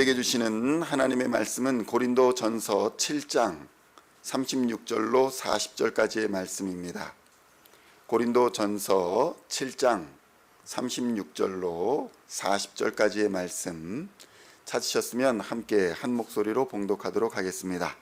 우리에게 주시는 하나님의 말씀은 고린도전서 7장 36절로 40절까지의 말씀입니다. 고린도전서 7장 36절로 40절까지의 말씀 찾으셨으면 함께 한 목소리로 봉독하도록 하겠습니다.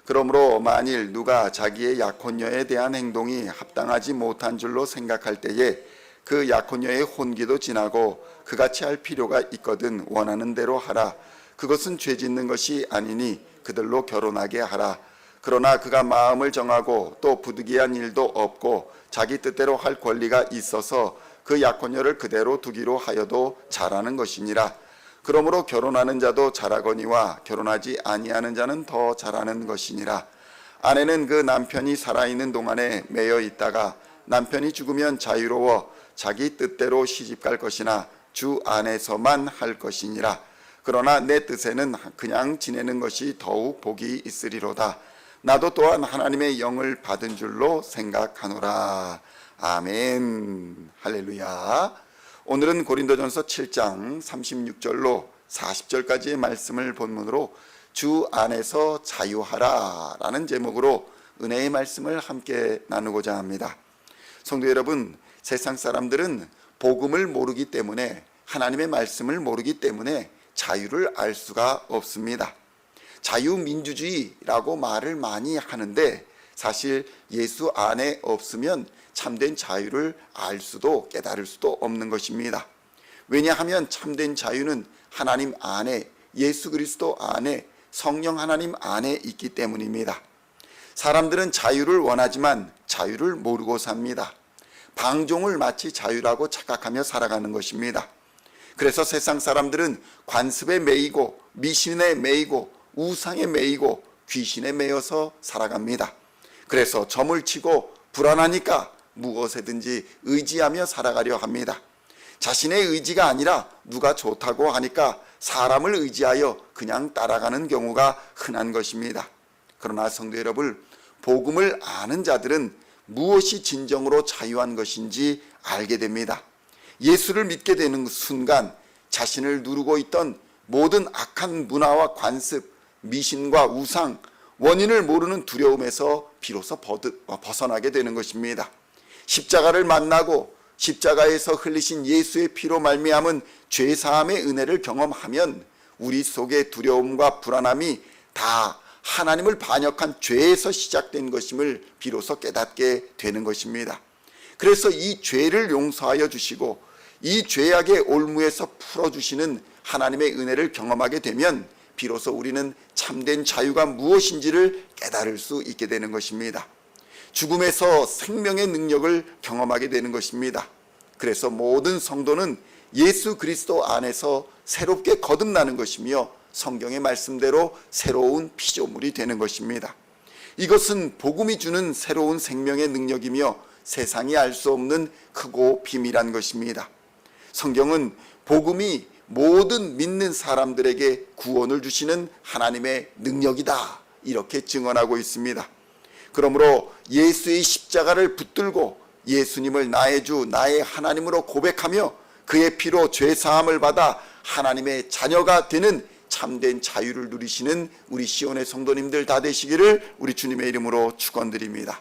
그러므로 만일 누가 자기의 약혼녀에 대한 행동이 합당하지 못한 줄로 생각할 때에 그 약혼녀의 혼기도 지나고 그같이 할 필요가 있거든 원하는 대로 하라. 그것은 죄 짓는 것이 아니니 그들로 결혼하게 하라. 그러나 그가 마음을 정하고 또 부득이한 일도 없고 자기 뜻대로 할 권리가 있어서 그 약혼녀를 그대로 두기로 하여도 잘하는 것이니라. 그러므로 결혼하는 자도 잘하거니와 결혼하지 아니하는 자는 더 잘하는 것이니라. 아내는 그 남편이 살아있는 동안에 매여 있다가 남편이 죽으면 자유로워 자기 뜻대로 시집갈 것이나 주 안에서만 할 것이니라. 그러나 내 뜻에는 그냥 지내는 것이 더욱 복이 있으리로다. 나도 또한 하나님의 영을 받은 줄로 생각하노라. 아멘. 할렐루야. 오늘은 고린도전서 7장 36절로 40절까지의 말씀을 본문으로 주 안에서 자유하라 라는 제목으로 은혜의 말씀을 함께 나누고자 합니다. 성도 여러분, 세상 사람들은 복음을 모르기 때문에, 하나님의 말씀을 모르기 때문에 자유를 알 수가 없습니다. 자유민주주의라고 말을 많이 하는데 사실 예수 안에 없으면 참된 자유를 알 수도 깨달을 수도 없는 것입니다. 왜냐하면 참된 자유는 하나님 안에, 예수 그리스도 안에, 성령 하나님 안에 있기 때문입니다. 사람들은 자유를 원하지만 자유를 모르고 삽니다. 방종을 마치 자유라고 착각하며 살아가는 것입니다. 그래서 세상 사람들은 관습에 매이고 미신에 매이고 우상에 매이고 귀신에 매여서 살아갑니다. 그래서 점을 치고 불안하니까 무엇에든지 의지하며 살아가려 합니다. 자신의 의지가 아니라 누가 좋다고 하니까 사람을 의지하여 그냥 따라가는 경우가 흔한 것입니다. 그러나 성도 여러분, 복음을 아는 자들은 무엇이 진정으로 자유한 것인지 알게 됩니다. 예수를 믿게 되는 순간 자신을 누르고 있던 모든 악한 문화와 관습, 미신과 우상, 원인을 모르는 두려움에서 비로소 벗어나게 되는 것입니다. 십자가를 만나고 십자가에서 흘리신 예수의 피로 말미암은 죄사함의 은혜를 경험하면 우리 속의 두려움과 불안함이 다 하나님을 반역한 죄에서 시작된 것임을 비로소 깨닫게 되는 것입니다. 그래서 이 죄를 용서하여 주시고 이 죄악의 올무에서 풀어주시는 하나님의 은혜를 경험하게 되면 비로소 우리는 참된 자유가 무엇인지를 깨달을 수 있게 되는 것입니다. 죽음에서 생명의 능력을 경험하게 되는 것입니다. 그래서 모든 성도는 예수 그리스도 안에서 새롭게 거듭나는 것이며 성경의 말씀대로 새로운 피조물이 되는 것입니다. 이것은 복음이 주는 새로운 생명의 능력이며 세상이 알 수 없는 크고 비밀한 것입니다. 성경은 복음이 모든 믿는 사람들에게 구원을 주시는 하나님의 능력이다, 이렇게 증언하고 있습니다. 그러므로 예수의 십자가를 붙들고 예수님을 나의 주, 나의 하나님으로 고백하며 그의 피로 죄사함을 받아 하나님의 자녀가 되는 참된 자유를 누리시는 우리 시온의 성도님들 다 되시기를 우리 주님의 이름으로 축원드립니다.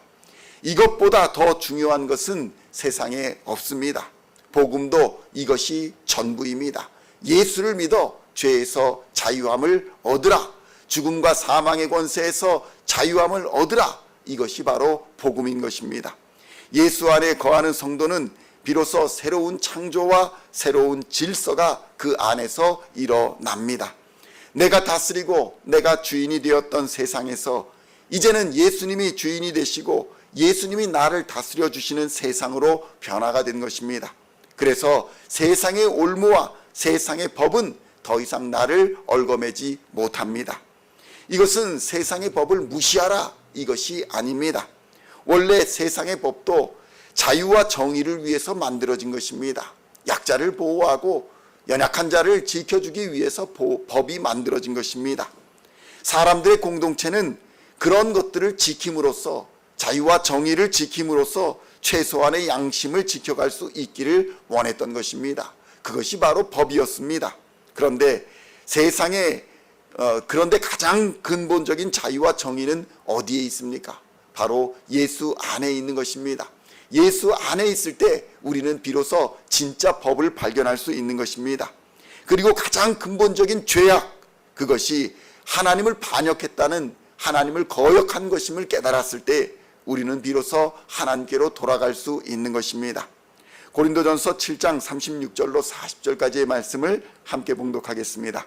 이것보다 더 중요한 것은 세상에 없습니다. 복음도 이것이 전부입니다. 예수를 믿어 죄에서 자유함을 얻으라. 죽음과 사망의 권세에서 자유함을 얻으라. 이것이 바로 복음인 것입니다. 예수 안에 거하는 성도는 비로소 새로운 창조와 새로운 질서가 그 안에서 일어납니다. 내가 다스리고 내가 주인이 되었던 세상에서 이제는 예수님이 주인이 되시고 예수님이 나를 다스려 주시는 세상으로 변화가 된 것입니다. 그래서 세상의 올무와 세상의 법은 더 이상 나를 얽어매지 못합니다. 이것은 세상의 법을 무시하라, 이것이 아닙니다. 원래 세상의 법도 자유와 정의를 위해서 만들어진 것입니다. 약자를 보호하고 연약한 자를 지켜주기 위해서 법이 만들어진 것입니다. 사람들의 공동체는 그런 것들을 지킴으로써, 자유와 정의를 지킴으로써 최소한의 양심을 지켜갈 수 있기를 원했던 것입니다. 그것이 바로 법이었습니다. 그런데 세상에 그런데 가장 근본적인 자유와 정의는 어디에 있습니까? 바로 예수 안에 있는 것입니다. 예수 안에 있을 때 우리는 비로소 진짜 법을 발견할 수 있는 것입니다. 그리고 가장 근본적인 죄악, 그것이 하나님을 반역했다는, 하나님을 거역한 것임을 깨달았을 때 우리는 비로소 하나님께로 돌아갈 수 있는 것입니다. 고린도전서 7장 36절로 40절까지의 말씀을 함께 봉독하겠습니다.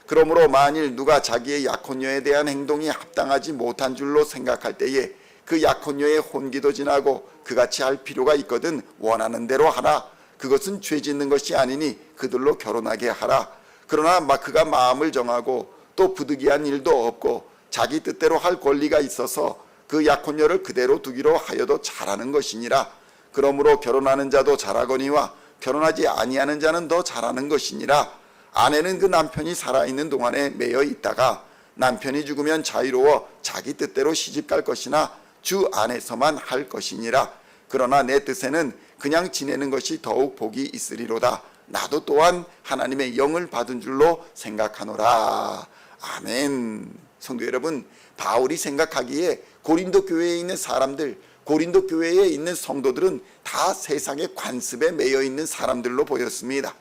그러므로 만일 누가 자기의 약혼녀에 대한 행동이 합당하지 못한 줄로 생각할 때에 그 약혼녀의 혼기도 지나고 그같이 할 필요가 있거든 원하는 대로 하라. 그것은 죄 짓는 것이 아니니 그들로 결혼하게 하라. 그러나 그가 마음을 정하고 또 부득이한 일도 없고 자기 뜻대로 할 권리가 있어서 그 약혼녀를 그대로 두기로 하여도 잘하는 것이니라. 그러므로 결혼하는 자도 잘하거니와 결혼하지 아니하는 자는 더 잘하는 것이니라. 아내는 그 남편이 살아있는 동안에 매여 있다가 남편이 죽으면 자유로워 자기 뜻대로 시집갈 것이나 주 안에서만 할 것이니라. 그러나 내 뜻에는 그냥 지내는 것이 더욱 복이 있으리로다. 나도 또한 하나님의 영을 받은 줄로 생각하노라. 아멘. 성도 여러분, 바울이 생각하기에 고린도 교회에 있는 사람들, 고린도 교회에 있는 성도들은 다 세상의 관습에 매여 있는 사람들로 보였습니다.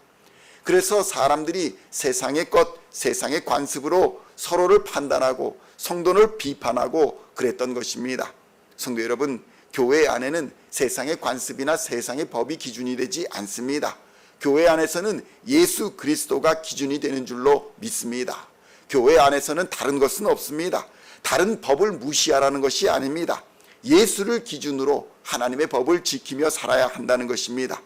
그래서 사람들이 세상의 것, 세상의 관습으로 서로를 판단하고 성도를 비판하고 그랬던 것입니다. 성도 여러분, 교회 안에는 세상의 관습이나 세상의 법이 기준이 되지 않습니다. 교회 안에서는 예수 그리스도가 기준이 되는 줄로 믿습니다. 교회 안에서는 다른 것은 없습니다. 다른 법을 무시하라는 것이 아닙니다. 예수를 기준으로 하나님의 법을 지키며 살아야 한다는 것입니다.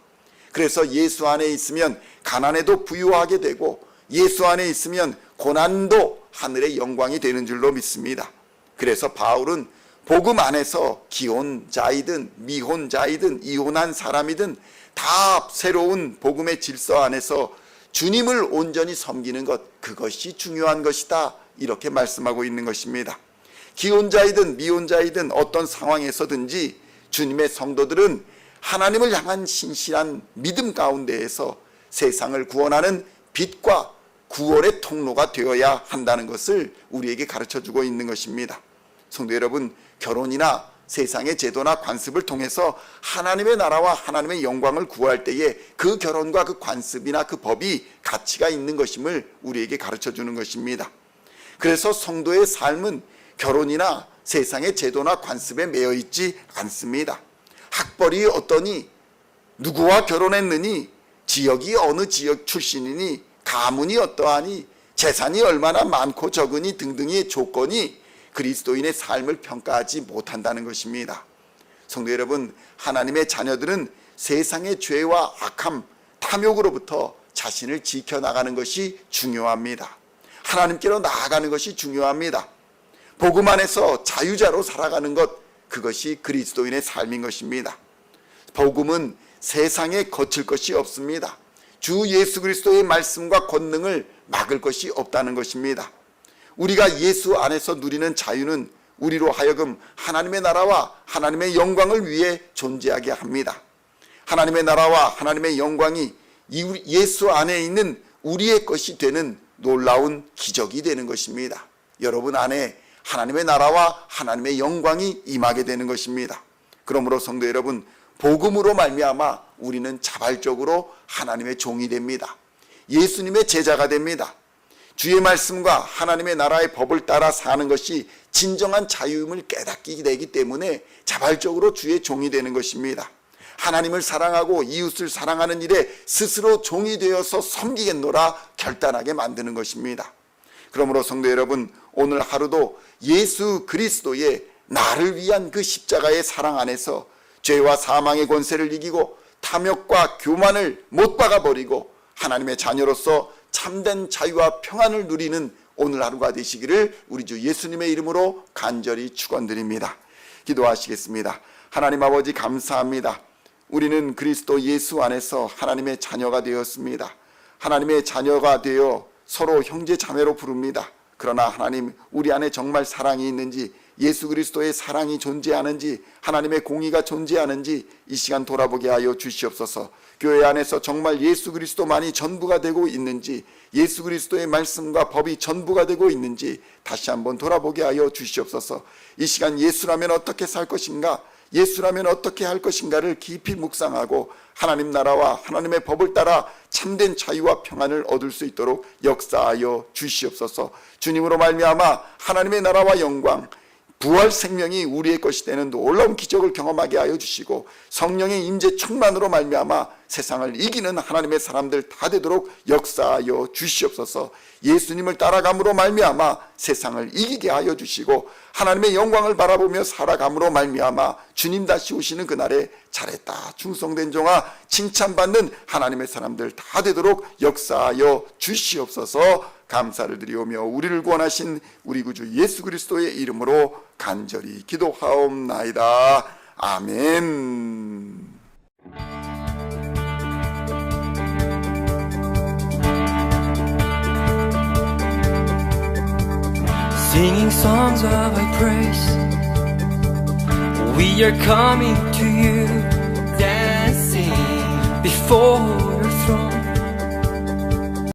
그래서 예수 안에 있으면 가난에도 부유하게 되고 예수 안에 있으면 고난도 하늘의 영광이 되는 줄로 믿습니다. 그래서 바울은 복음 안에서 기혼자이든 미혼자이든 이혼한 사람이든 다 새로운 복음의 질서 안에서 주님을 온전히 섬기는 것, 그것이 중요한 것이다, 이렇게 말씀하고 있는 것입니다. 기혼자이든 미혼자이든 어떤 상황에서든지 주님의 성도들은 하나님을 향한 신실한 믿음 가운데에서 세상을 구원하는 빛과 구원의 통로가 되어야 한다는 것을 우리에게 가르쳐주고 있는 것입니다. 성도 여러분, 결혼이나 세상의 제도나 관습을 통해서 하나님의 나라와 하나님의 영광을 구할 때에 그 결혼과 그 관습이나 그 법이 가치가 있는 것임을 우리에게 가르쳐주는 것입니다. 그래서 성도의 삶은 결혼이나 세상의 제도나 관습에 매여 있지 않습니다. 학벌이 어떠니, 누구와 결혼했느니, 지역이 어느 지역 출신이니, 가문이 어떠하니, 재산이 얼마나 많고 적으니 등등의 조건이 그리스도인의 삶을 평가하지 못한다는 것입니다. 성도 여러분, 하나님의 자녀들은 세상의 죄와 악함, 탐욕으로부터 자신을 지켜나가는 것이 중요합니다. 하나님께로 나아가는 것이 중요합니다. 복음 안에서 자유자로 살아가는 것, 그것이 그리스도인의 삶인 것입니다. 복음은 세상에 거칠 것이 없습니다. 주 예수 그리스도의 말씀과 권능을 막을 것이 없다는 것입니다. 우리가 예수 안에서 누리는 자유는 우리로 하여금 하나님의 나라와 하나님의 영광을 위해 존재하게 합니다. 하나님의 나라와 하나님의 영광이 예수 안에 있는 우리의 것이 되는 놀라운 기적이 되는 것입니다. 여러분 안에 하나님의 나라와 하나님의 영광이 임하게 되는 것입니다. 그러므로 성도 여러분, 복음으로 말미암아 우리는 자발적으로 하나님의 종이 됩니다. 예수님의 제자가 됩니다. 주의 말씀과 하나님의 나라의 법을 따라 사는 것이 진정한 자유임을 깨닫게 되기 때문에 자발적으로 주의 종이 되는 것입니다. 하나님을 사랑하고 이웃을 사랑하는 일에 스스로 종이 되어서 섬기겠노라 결단하게 만드는 것입니다. 그러므로 성도 여러분, 오늘 하루도 예수 그리스도의 나를 위한 그 십자가의 사랑 안에서 죄와 사망의 권세를 이기고 탐욕과 교만을 못 박아버리고 하나님의 자녀로서 참된 자유와 평안을 누리는 오늘 하루가 되시기를 우리 주 예수님의 이름으로 간절히 축원드립니다. 기도하시겠습니다. 하나님 아버지, 감사합니다. 우리는 그리스도 예수 안에서 하나님의 자녀가 되었습니다. 하나님의 자녀가 되어 서로 형제 자매로 부릅니다. 그러나 하나님, 우리 안에 정말 사랑이 있는지, 예수 그리스도의 사랑이 존재하는지, 하나님의 공의가 존재하는지 이 시간 돌아보게 하여 주시옵소서. 교회 안에서 정말 예수 그리스도만이 전부가 되고 있는지, 예수 그리스도의 말씀과 법이 전부가 되고 있는지 다시 한번 돌아보게 하여 주시옵소서. 이 시간 예수라면 어떻게 살 것인가, 예수라면 어떻게 할 것인가를 깊이 묵상하고 하나님 나라와 하나님의 법을 따라 참된 자유와 평안을 얻을 수 있도록 역사하여 주시옵소서. 주님으로 말미암아 하나님의 나라와 영광, 부활 생명이 우리의 것이 되는 놀라운 기적을 경험하게 하여 주시고, 성령의 임재 충만으로 말미암아 세상을 이기는 하나님의 사람들 다 되도록 역사하여 주시옵소서. 예수님을 따라감으로 말미암아 세상을 이기게 하여 주시고, 하나님의 영광을 바라보며 살아감으로 말미암아 주님 다시 오시는 그날에 잘했다 충성된 종아 칭찬받는 하나님의 사람들 다 되도록 역사하여 주시옵소서. 감사를 드리오며 우리를 구원하신 우리 구주 예수 그리스도의 이름으로 간절히 기도하옵나이다. 아멘. Singing songs of thy praise, we are coming to you.